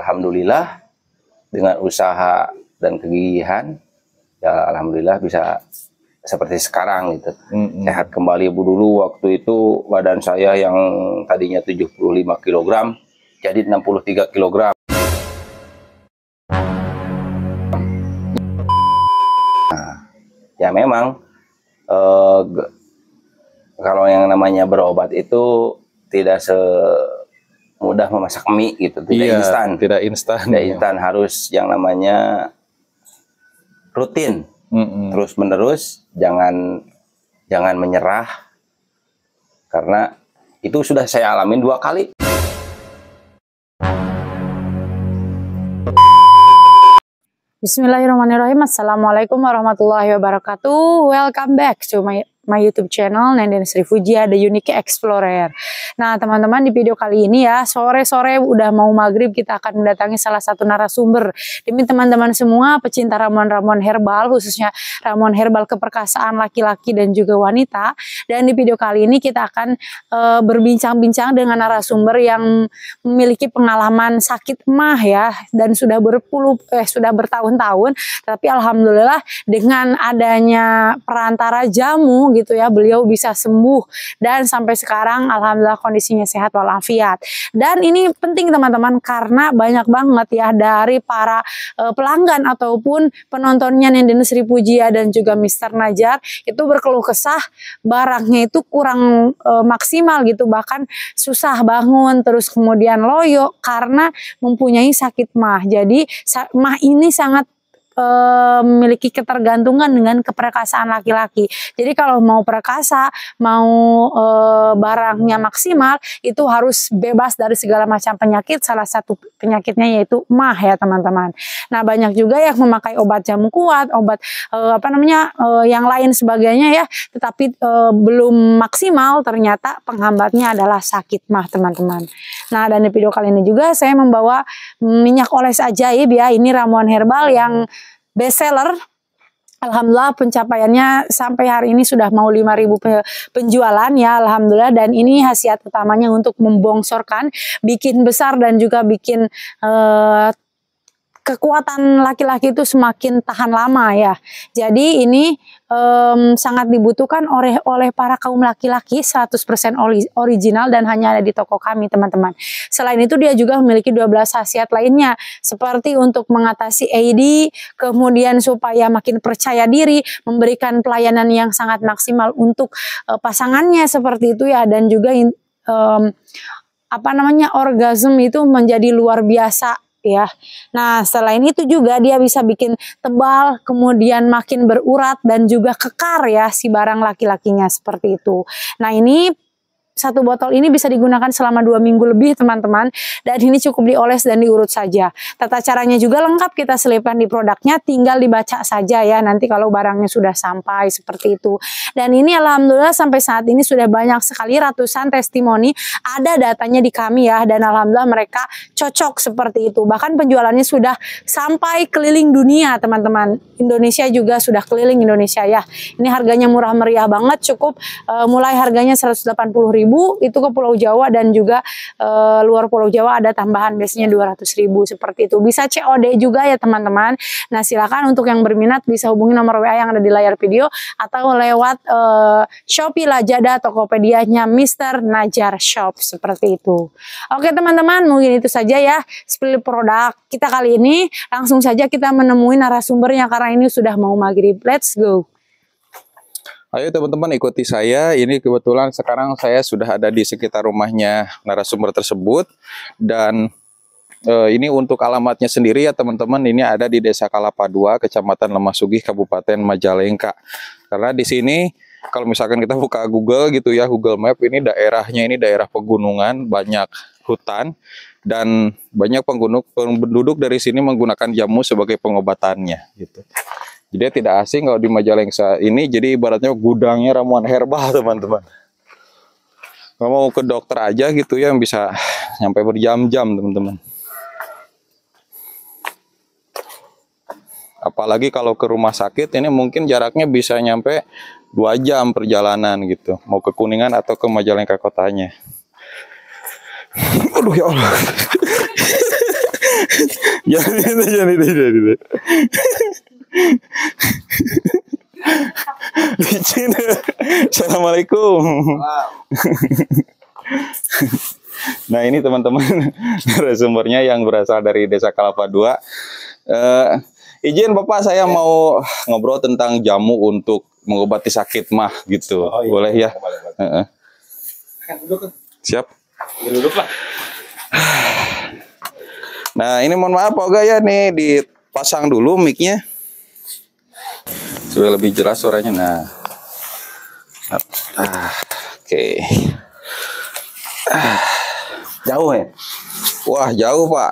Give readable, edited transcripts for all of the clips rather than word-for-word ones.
alhamdulillah dengan usaha dan kegigihan ya alhamdulillah bisa seperti sekarang gitu. Sehat kembali. Bu, dulu waktu itu badan saya yang tadinya 75 kg jadi 63 kg. Nah, ya memang kalau yang namanya berobat itu tidak semudah memasak mie gitu, tidak instan. Tidak instan, harus yang namanya rutin, terus menerus, jangan menyerah, karena itu sudah saya alamin 2 kali. Bismillahirrahmanirrahim. Assalamualaikum warahmatullahi wabarakatuh. Welcome back to my YouTube channel Nenden Sri Fujia, The Unique Explorer. Nah teman-teman, di video kali ini ya, sore-sore udah mau maghrib, kita akan mendatangi salah satu narasumber. Demi teman-teman semua pecinta ramuan-ramuan herbal, khususnya ramuan herbal keperkasaan laki-laki dan juga wanita. Dan di video kali ini kita akan berbincang-bincang dengan narasumber yang memiliki pengalaman sakit emah ya, dan sudah bertahun-tahun. Tapi alhamdulillah dengan adanya perantara jamu gitu ya, beliau bisa sembuh dan sampai sekarang alhamdulillah kondisinya sehat walafiat. Dan ini penting teman-teman, karena banyak banget ya dari para pelanggan ataupun penontonnya Nenden Sri Fujia dan juga Mr. Najar itu berkeluh kesah barangnya itu kurang maksimal gitu, bahkan susah bangun, terus kemudian loyo karena mempunyai sakit mah. Jadi mah ini sangat memiliki ketergantungan dengan keperkasaan laki-laki. Jadi kalau mau perkasa, mau barangnya maksimal, itu harus bebas dari segala macam penyakit. Salah satu penyakitnya yaitu mah ya teman-teman. Nah banyak juga yang memakai obat jamu kuat, obat yang lain sebagainya ya, tetapi belum maksimal, ternyata penghambatnya adalah sakit mah teman-teman. Nah dan di video kali ini juga saya membawa minyak oles ajaib ya. Ini ramuan herbal yang best seller. Alhamdulillah pencapaiannya sampai hari ini sudah mau 5.000 penjualan ya alhamdulillah. Dan ini khasiat utamanya untuk membongsorkan, bikin besar dan juga bikin kekuatan laki-laki itu semakin tahan lama ya. Jadi ini sangat dibutuhkan oleh para kaum laki-laki, 100% original dan hanya ada di toko kami teman-teman. Selain itu dia juga memiliki 12 khasiat lainnya, seperti untuk mengatasi AD, kemudian supaya makin percaya diri, memberikan pelayanan yang sangat maksimal untuk pasangannya seperti itu ya, dan juga orgasme itu menjadi luar biasa ya. Nah selain itu juga dia bisa bikin tebal, kemudian makin berurat dan juga kekar ya si barang laki-lakinya seperti itu. Nah ini satu botol ini bisa digunakan selama 2 minggu lebih teman-teman, dan ini cukup dioles dan diurut saja. Tata caranya juga lengkap kita selipkan di produknya, tinggal dibaca saja ya nanti kalau barangnya sudah sampai seperti itu. Dan ini alhamdulillah sampai saat ini sudah banyak sekali ratusan testimoni, ada datanya di kami ya, dan alhamdulillah mereka cocok seperti itu. Bahkan penjualannya sudah sampai keliling dunia teman-teman. Indonesia juga sudah keliling Indonesia ya. Ini harganya murah meriah banget, cukup mulai harganya 180.000 itu ke Pulau Jawa, dan juga luar Pulau Jawa ada tambahan biasanya 200.000 seperti itu. Bisa COD juga ya teman-teman. Nah silakan untuk yang berminat bisa hubungi nomor WA yang ada di layar video atau lewat Shopee, Lazada, Tokopedia-nya Mr. Najar Shop seperti itu. Oke teman-teman, mungkin itu saja ya spill produk kita kali ini. Langsung saja kita menemui narasumbernya karena ini sudah mau maghrib. Let's go. Ayo teman-teman ikuti saya. Ini kebetulan sekarang saya sudah ada di sekitar rumahnya narasumber tersebut. Dan ini untuk alamatnya sendiri ya teman-teman. Ini ada di Desa Kalapa 2, Kecamatan Lemah Sugih, Kabupaten Majalengka. Karena di sini kalau misalkan kita buka Google gitu ya, Google Map, ini daerahnya ini daerah pegunungan, banyak hutan. Dan banyak penduduk dari sini menggunakan jamu sebagai pengobatannya gitu. Jadi tidak asing kalau di Majalengka ini, jadi ibaratnya gudangnya ramuan herbal teman-teman. Kalau mau ke dokter aja gitu ya, bisa sampai berjam-jam teman-teman. Apalagi kalau ke rumah sakit ini mungkin jaraknya bisa nyampe 2 jam perjalanan gitu. Mau ke Kuningan atau ke Majalengka kotanya. Aduh ya Allah. Jangan itu. Licin. Assalamualaikum. Nah ini teman-teman narasumbernya yang berasal dari Desa Kelapa II. Izin Bapak, saya mau ngobrol tentang jamu untuk mengobati sakit mah gitu. Oh, iya. Boleh ya? Boleh. Siap. Duduk lah. Nah ini mohon maaf Pak Oga ya, nih dipasang dulu mic-nya supaya lebih jelas suaranya. Nah, oke. Jauh ya? Wah jauh Pak,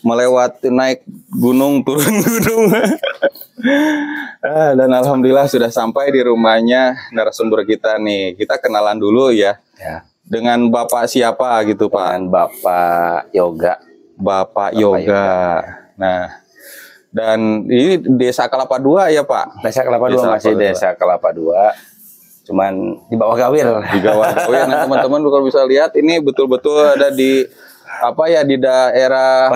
melewati naik gunung turun gunung. Dan alhamdulillah sudah sampai di rumahnya narasumber kita nih. Kita kenalan dulu ya. Dengan Bapak siapa gitu Pak? Dengan Bapak Yoga. Bapak Yoga. Nah, dan ini Desa Kelapa II ya Pak? Desa Kelapa II masih Desa Kelapa II. Cuman di bawah Gawir. Di bawah Gawir. Nah teman-teman kalau bisa lihat ini betul-betul ada di di daerah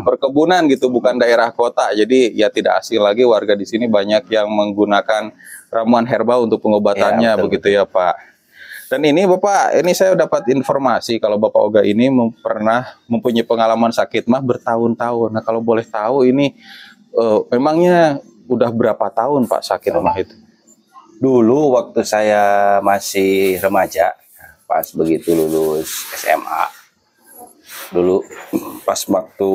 perkebunan gitu, bukan daerah kota. Jadi ya tidak asing lagi warga di sini banyak yang menggunakan ramuan herbal untuk pengobatannya, ya, begitu ya Pak. Dan ini Bapak, ini saya dapat informasi kalau Bapak Oga ini pernah mempunyai pengalaman sakit mah bertahun-tahun. Nah kalau boleh tahu ini memangnya udah berapa tahun Pak sakit mah itu? Dulu waktu saya masih remaja, pas begitu lulus SMA, dulu pas waktu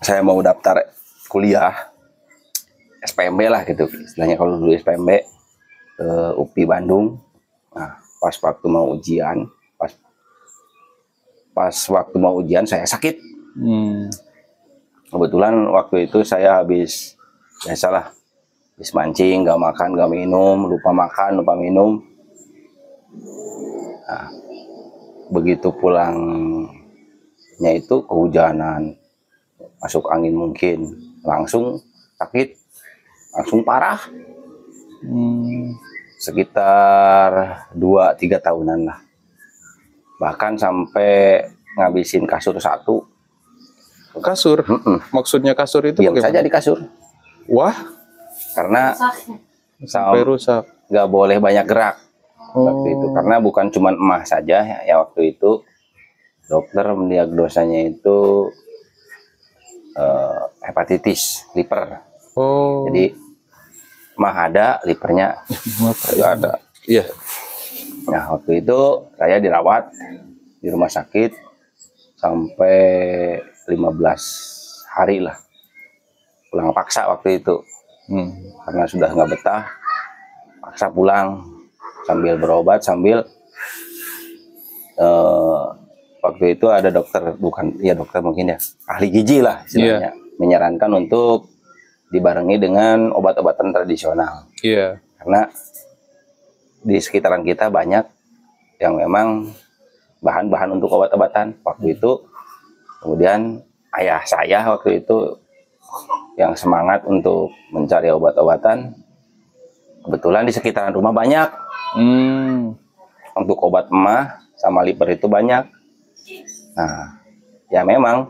saya mau daftar kuliah, SPMB lah gitu, istilahnya kalau dulu SPMB, UPI Bandung. Nah, pas waktu mau ujian, pas waktu mau ujian saya sakit. Kebetulan waktu itu saya habis, biasalah, habis mancing, gak makan, gak minum, lupa makan, lupa minum. Nah, begitu pulangnya itu kehujanan, masuk angin mungkin, langsung sakit, langsung parah. Sekitar 2-3 tahunan lah. Bahkan sampai ngabisin kasur 1. Kasur? Maksudnya kasur itu diam saja di kasur. Wah. Karena sampai rusak, nggak boleh banyak gerak waktu itu, karena bukan cuma emah saja ya waktu itu dokter mendiagnosanya itu hepatitis liver. Jadi emah ada, livernya nggak ada. Iya. Nah waktu itu saya dirawat di rumah sakit sampai 15 hari lah, pulang paksa waktu itu. Karena sudah nggak betah, paksa pulang sambil berobat, sambil waktu itu ada dokter, bukan ya dokter mungkin ya, ahli gizi lah istilahnya, menyarankan untuk dibarengi dengan obat-obatan tradisional. Karena di sekitaran kita banyak yang memang bahan-bahan untuk obat-obatan waktu itu. Kemudian ayah saya waktu itu yang semangat untuk mencari obat-obatan, kebetulan di sekitaran rumah banyak. Untuk obat emah sama liver itu banyak. Nah ya memang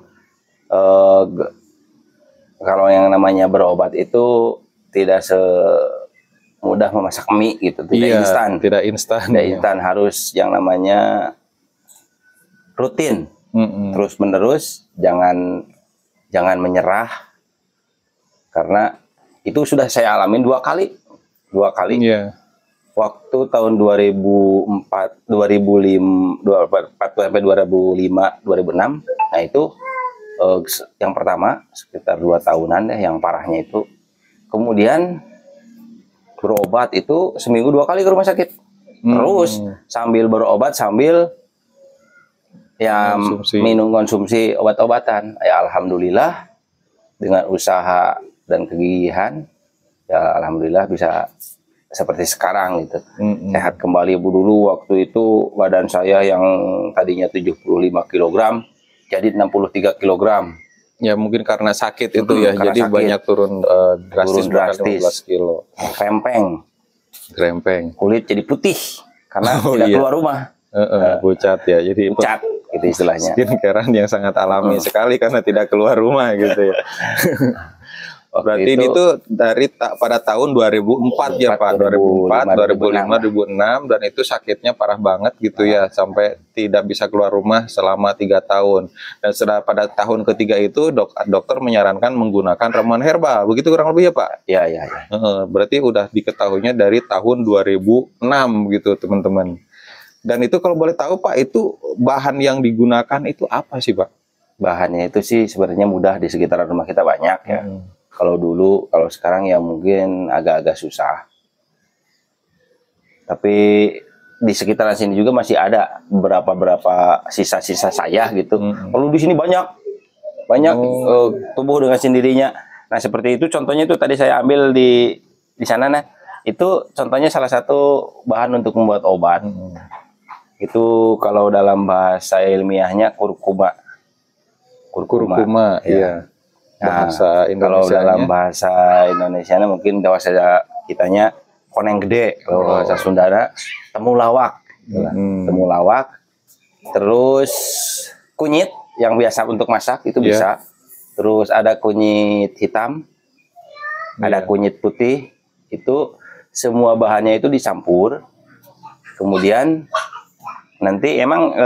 kalau yang namanya berobat itu tidak semudah memasak mie gitu, tidak instan. Tidak instan, harus yang namanya rutin, terus menerus, jangan menyerah. Karena itu sudah saya alamin 2 kali. Waktu tahun 2004, 2005, 2004 sampai 2005, 2006. Nah itu yang pertama sekitar 2 tahunan deh yang parahnya itu. Kemudian berobat itu seminggu 2 kali ke rumah sakit. Terus sambil berobat sambil ya minum konsumsi obat-obatan. Ya alhamdulillah dengan usaha dan kegigihan ya alhamdulillah bisa seperti sekarang gitu. Sehat kembali. Dulu waktu itu badan saya yang tadinya 75 kg jadi 63 kg. Ya mungkin karena sakit itu ya, jadi sakit. Banyak turun drastis 15 kilo. Krempeng, kulit jadi putih karena tidak keluar rumah. Pucat ya. Jadi pucat gitu istilahnya. Skincare yang sangat alami sekali karena tidak keluar rumah gitu ya. Berarti ini tuh dari pada tahun 2004 ya Pak, 2004, 2005, 2006 dan itu sakitnya parah banget gitu ya sampai tidak bisa keluar rumah selama 3 tahun. Dan setelah pada tahun ketiga itu dokter menyarankan menggunakan ramuan herbal, begitu kurang lebih ya Pak? Iya. Berarti udah diketahuinya dari tahun 2006 gitu teman-teman. Dan itu kalau boleh tahu Pak, itu bahan yang digunakan itu apa sih Pak? Bahannya itu sih sebenarnya mudah, di sekitaran rumah kita banyak ya. Kalau dulu, kalau sekarang ya mungkin agak-agak susah. Tapi di sekitaran sini juga masih ada beberapa sisa-sisa saya gitu. Kalau di sini banyak tumbuh dengan sendirinya. Nah seperti itu contohnya itu tadi saya ambil di sana. Nah itu contohnya salah satu bahan untuk membuat obat. Itu kalau dalam bahasa ilmiahnya kurkuma. Kurkuma, iya. Nah, kalau dalam bahasa Indonesia mungkin bahasa kitanya koneng gede, kalau bahasa Sundana temulawak. Temulawak. Terus kunyit yang biasa untuk masak itu bisa. Terus ada kunyit hitam, ada kunyit putih. Itu semua bahannya itu dicampur. Kemudian nanti emang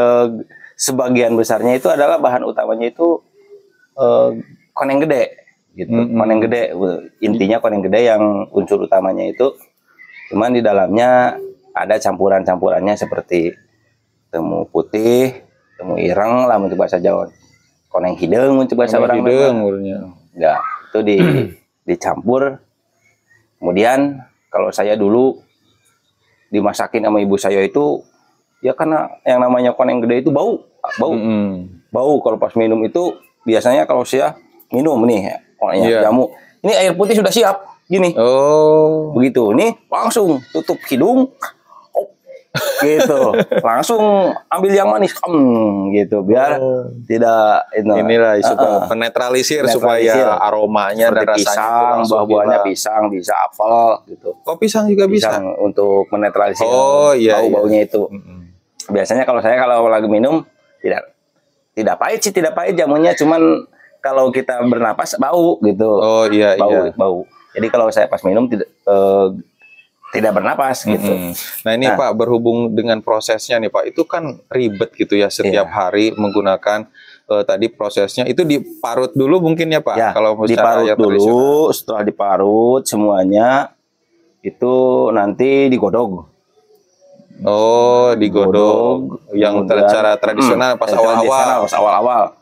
sebagian besarnya itu adalah bahan utamanya itu koneng gede gitu. Koneng gede intinya koneng gede yang unsur utamanya itu, cuman di dalamnya ada campurannya seperti temu putih, temu ireng lah untuk bahasa Jawa, koneng hideng untuk bahasa orang ya, itu dicampur. Kemudian kalau saya dulu dimasakin sama ibu saya itu ya karena yang namanya koneng gede itu bau. Kalau pas minum itu biasanya kalau saya minum nih jamu, ini air putih sudah siap gini. Begitu nih langsung tutup hidung gitu, langsung ambil yang manis gitu biar tidak inilah penetralisir supaya aromanya dan rasanya pisang, buah-buahnya pisang, bisa apel gitu. Pisang juga bisa untuk menetralisir bau-baunya itu. Biasanya kalau lagi minum tidak pahit jamunya, cuman kalau kita bernapas bau gitu. Bau. Jadi kalau saya pas minum tidak bernapas gitu. Nah ini Pak, berhubung dengan prosesnya nih Pak, itu kan ribet gitu ya setiap hari menggunakan tadi prosesnya itu diparut dulu mungkin ya Pak. Kalau diparut dulu, setelah diparut semuanya itu nanti digodog. Digodog yang cara tradisional pas awal-awal.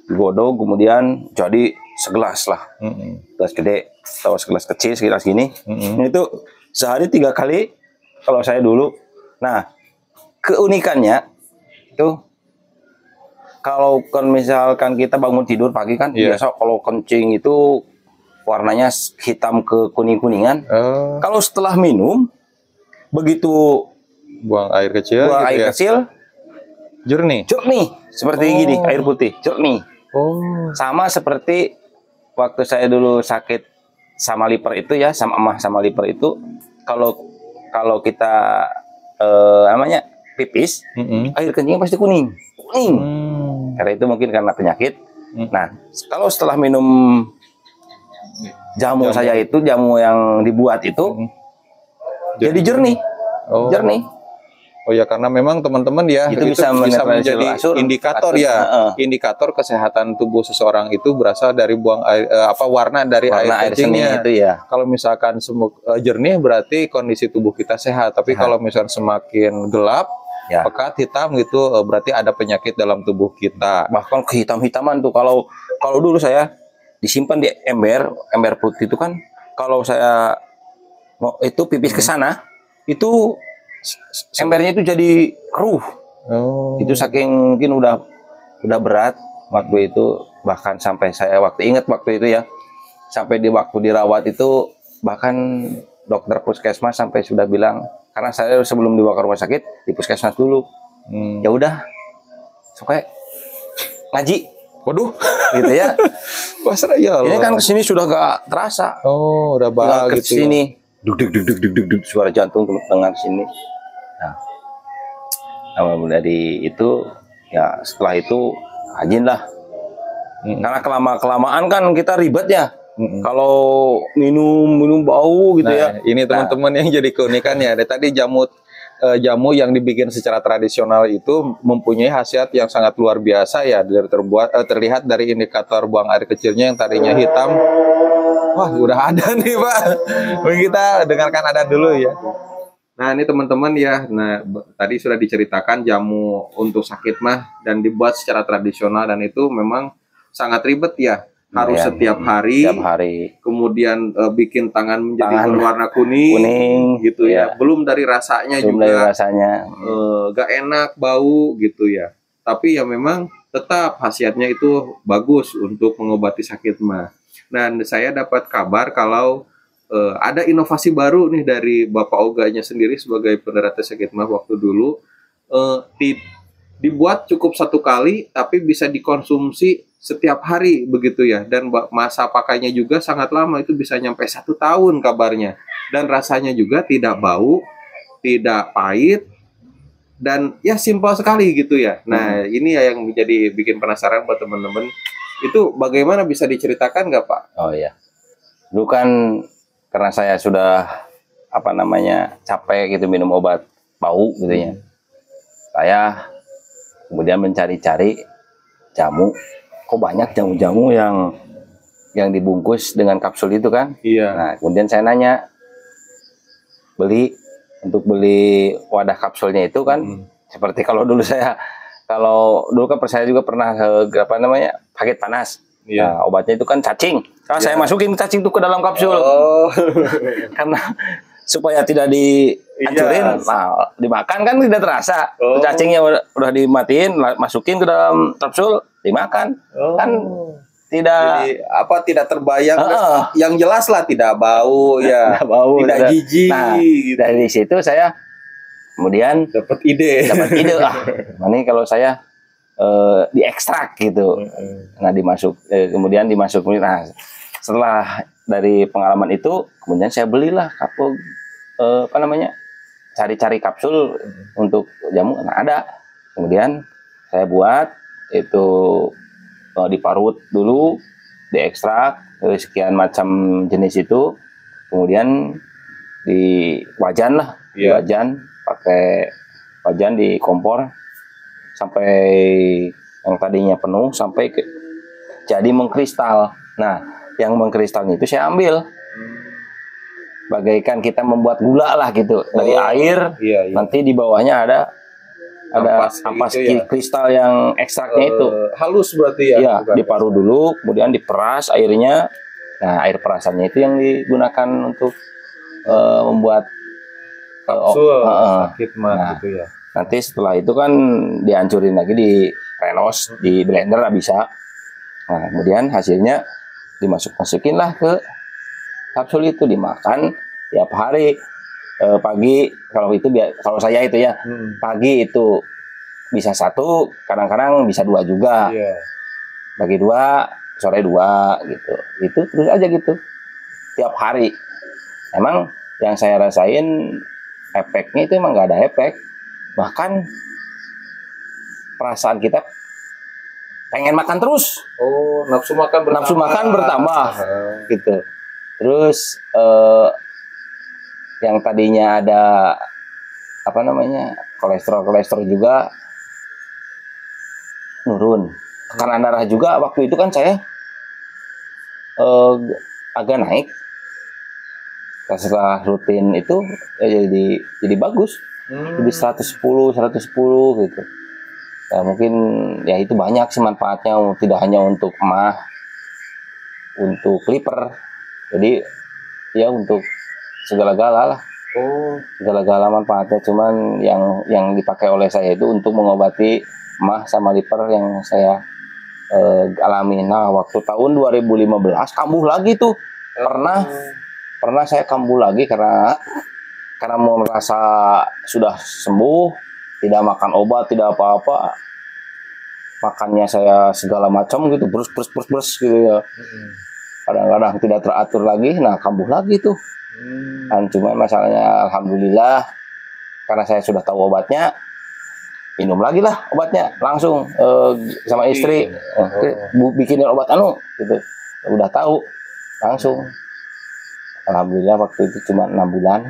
Digodog kemudian jadi segelas lah. Gelas gede atau segelas kecil segelas gini. Itu sehari 3 kali kalau saya dulu. Nah, keunikannya itu kalau misalkan kita bangun tidur pagi kan biasa kalau kencing itu warnanya hitam ke kuning-kuningan. Kalau setelah minum begitu buang air kecil, jernih seperti gini, air putih jernih. Sama seperti waktu saya dulu sakit sama liver itu ya, sama liver itu kalau kita namanya pipis, air kencingnya pasti kuning. Karena itu mungkin karena penyakit. Nah, kalau setelah minum jamu saya itu, jamu yang dibuat itu jadi jernih. Karena memang teman-teman ya itu bisa menjadi indikator indikator kesehatan tubuh seseorang itu berasal dari buang air warna dari air kencingnya itu ya. Kalau misalkan jernih berarti kondisi tubuh kita sehat, tapi kalau misalkan semakin gelap, pekat, hitam gitu berarti ada penyakit dalam tubuh kita. Bahkan kehitam-hitaman tuh kalau dulu saya disimpan di ember putih itu kan, kalau saya mau itu pipis ke sana itu embernya itu jadi keruh. Itu saking mungkin udah berat waktu itu, bahkan sampai saya ingat waktu itu ya, sampai waktu dirawat itu bahkan dokter puskesmas sampai sudah bilang, karena saya sebelum dibawa ke rumah sakit di puskesmas dulu, ya udah supaya ngaji. Waduh, gitu ya. Ini kan kesini sudah gak terasa. Udah bagus gitu. Kesini duk suara jantung dengar sini. Nah, Nah, dari itu ya setelah itu rajin lah. Karena kelamaan kan kita ribet ya. Kalau minum bau gitu ya. Ini teman-teman yang jadi keunikannya. Ada tadi jamu yang dibikin secara tradisional itu mempunyai khasiat yang sangat luar biasa ya. Terlihat dari indikator buang air kecilnya yang tadinya hitam. Wah, udah ada nih Pak. Kita dengarkan ada dulu ya. Nah ini teman-teman ya, tadi sudah diceritakan jamu untuk sakit mah dan dibuat secara tradisional dan itu memang sangat ribet ya, harus setiap hari, kemudian bikin tangan menjadi berwarna kuning gitu ya. Belum dari rasanya juga, gak enak, bau gitu ya. Tapi ya memang tetap khasiatnya itu bagus untuk mengobati sakit mah. Dan saya dapat kabar kalau ada inovasi baru nih dari Bapak Oganya sendiri sebagai penderita sakit mah waktu dulu, dibuat cukup 1 kali tapi bisa dikonsumsi setiap hari begitu ya, dan masa pakainya juga sangat lama, itu bisa nyampe 1 tahun kabarnya, dan rasanya juga tidak bau, tidak pahit, dan ya simpel sekali gitu ya. Nah ini ya yang menjadi bikin penasaran buat teman-teman, itu bagaimana, bisa diceritakan nggak Pak? Oh iya, dulu kan karena saya sudah capek gitu minum obat bau gitu ya. Saya kemudian mencari-cari jamu. Kok banyak jamu-jamu yang dibungkus dengan kapsul itu kan? Iya. Nah, kemudian saya nanya, beli wadah kapsulnya itu kan, seperti kalau dulu kan saya juga pernah sakit panas. Nah, obatnya itu kan cacing. Saya masukin cacing itu ke dalam kapsul. Karena supaya tidak dihancurin, nah, dimakan kan tidak terasa. Cacingnya udah dimatiin, masukin ke dalam kapsul, dimakan. Kan tidak tidak terbayang. Yang jelas lah tidak bau ya. Tidak jijik. Nah, gitu. Dari situ saya kemudian dapat ide. Ini kalau saya diekstrak gitu. Nah, kemudian dimasuk. Nah, setelah dari pengalaman itu, kemudian saya belilah kapsul, cari-cari kapsul untuk jamu. Nah, ada. Kemudian saya buat itu, diparut dulu, diekstrak sekian macam jenis itu, kemudian di wajan lah, pakai wajan di kompor sampai yang tadinya penuh sampai jadi mengkristal. Nah, yang mengkristalnya itu saya ambil, bagaikan kita membuat gula lah gitu dari air. Nanti di bawahnya ada ampas kristal yang ekstraknya itu halus berarti ya. Iya, diparut dulu, kemudian diperas airnya. Nah, air perasannya itu yang digunakan untuk membuat kapsul sakit mah gitu ya. Nanti setelah itu kan dihancurin lagi, di renos, di blender lah bisa. Nah, kemudian hasilnya dimasukin lah ke kapsul itu, dimakan tiap hari. Pagi kalau saya itu ya, pagi itu bisa 1, kadang-kadang bisa 2 juga. Bagi 2, sore 2 gitu. Itu terus aja gitu tiap hari. Emang yang saya rasain efeknya itu emang nggak ada efek. Bahkan perasaan kita pengen makan terus. Nafsu makan bertambah gitu. Terus yang tadinya ada kolesterol juga nurun. Tekanan darah juga waktu itu kan saya agak naik. Setelah rutin itu jadi bagus. Jadi 110 gitu. Ya, mungkin ya itu banyak sih manfaatnya, tidak hanya untuk emah, untuk liver. Jadi ya untuk segala-gala lah. Segala-gala manfaatnya, cuman yang dipakai oleh saya itu untuk mengobati emah sama liver yang saya alami. Nah, waktu tahun 2015 kambuh lagi tuh. Pernah saya kambuh lagi karena merasa sudah sembuh, tidak makan obat, tidak apa-apa. Makannya saya segala macam gitu, brus gitu ya. Kadang-kadang tidak teratur lagi, nah kambuh lagi tuh. Dan cuma masalahnya alhamdulillah karena saya sudah tahu obatnya, minum lagi lah obatnya langsung sama istri bikinin obat anu gitu, udah tahu langsung. Alhamdulillah waktu itu cuma 6 bulan.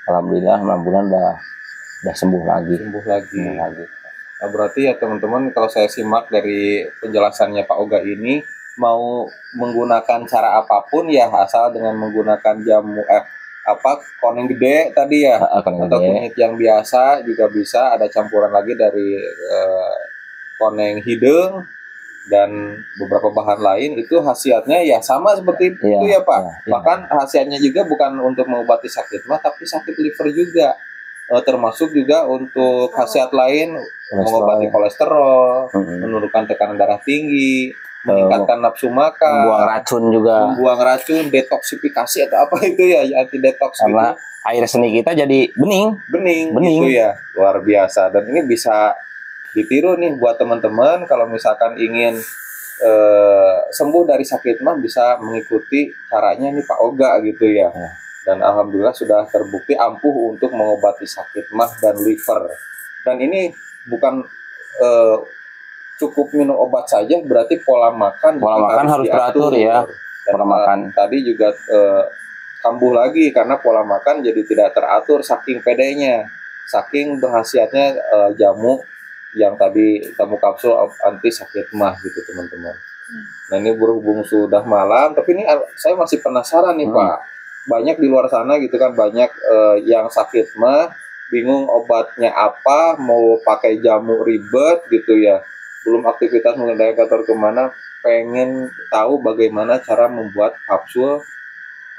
Alhamdulillah 6 bulan udah sembuh lagi. Sembuh lagi. Nah, berarti ya teman-teman, kalau saya simak dari penjelasannya Pak Oga ini, mau menggunakan cara apapun ya, asal dengan menggunakan jamu koneng gede tadi ya, atau kunyit yang biasa juga bisa. Ada campuran lagi dari koneng hidung dan beberapa bahan lain, itu khasiatnya ya sama seperti itu ya Pak. Bahkan khasiatnya juga bukan untuk mengobati sakit mah, tapi sakit liver juga. Termasuk juga untuk khasiat lain, mengobati kolesterol, menurunkan tekanan darah tinggi, meningkatkan nafsu makan, membuang racun, detoksifikasi atau apa itu ya, anti detox karena gitu. Air seni kita jadi bening gitu ya, luar biasa. Dan ini bisa ditiru nih buat teman-teman kalau misalkan ingin sembuh dari sakit mah, bisa mengikuti caranya nih Pak Oga gitu ya. Dan alhamdulillah sudah terbukti ampuh untuk mengobati sakit mah dan liver. Dan ini bukan cukup minum obat saja, berarti pola makan harus teratur ya. Dan pola makan tadi juga kambuh lagi karena pola makan jadi tidak teratur saking pedenya, saking berkhasiatnya jamu yang tadi jamu kapsul anti sakit mah gitu teman-teman. Nah ini berhubung sudah malam, tapi ini saya masih penasaran nih Pak. Banyak di luar sana gitu kan, banyak yang sakit mah bingung obatnya apa, mau pakai jamu ribet gitu ya, belum aktivitas mengendarai kantor kemana, pengen tahu bagaimana cara membuat kapsul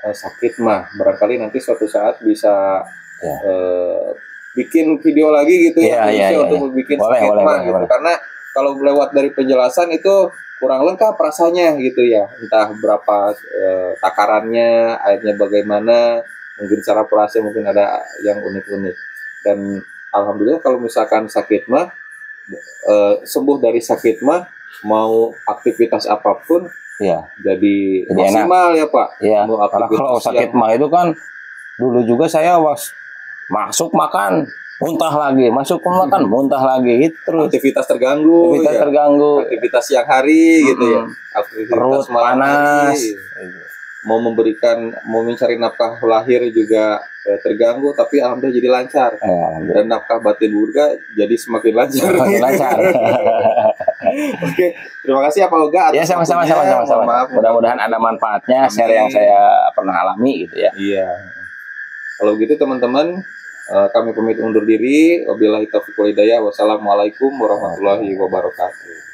sakit mah. Barangkali nanti suatu saat bisa bikin video lagi gitu untuk bikin sakit mah gitu. Karena kalau lewat dari penjelasan itu kurang lengkap rasanya gitu ya, entah berapa takarannya, airnya bagaimana, mungkin cara operasi mungkin ada yang unik-unik. Dan alhamdulillah kalau misalkan sakit mah sembuh dari sakit mah, mau aktivitas apapun jadi maksimal enak. Ya Pak. Iya. Karena kalau sakit mah itu kan dulu juga saya masuk makan muntah lagi, masuk makan muntah lagi, terus aktivitas terganggu, aktivitas siang hari gitu ya, aktivitas perut panas, mau mencari nafkah lahir juga terganggu, tapi alhamdulillah jadi lancar, dan nafkah batin juga jadi semakin lancar. Oke, terima kasih ya Pak Oga. Ya sama-sama. Mudah-mudahan ada manfaatnya share yang saya pernah alami gitu ya. Iya. Kalau gitu teman-teman, kami pamit undur diri. Wabillahi taufiq wal hidayah. Wassalamualaikum warahmatullahi wabarakatuh.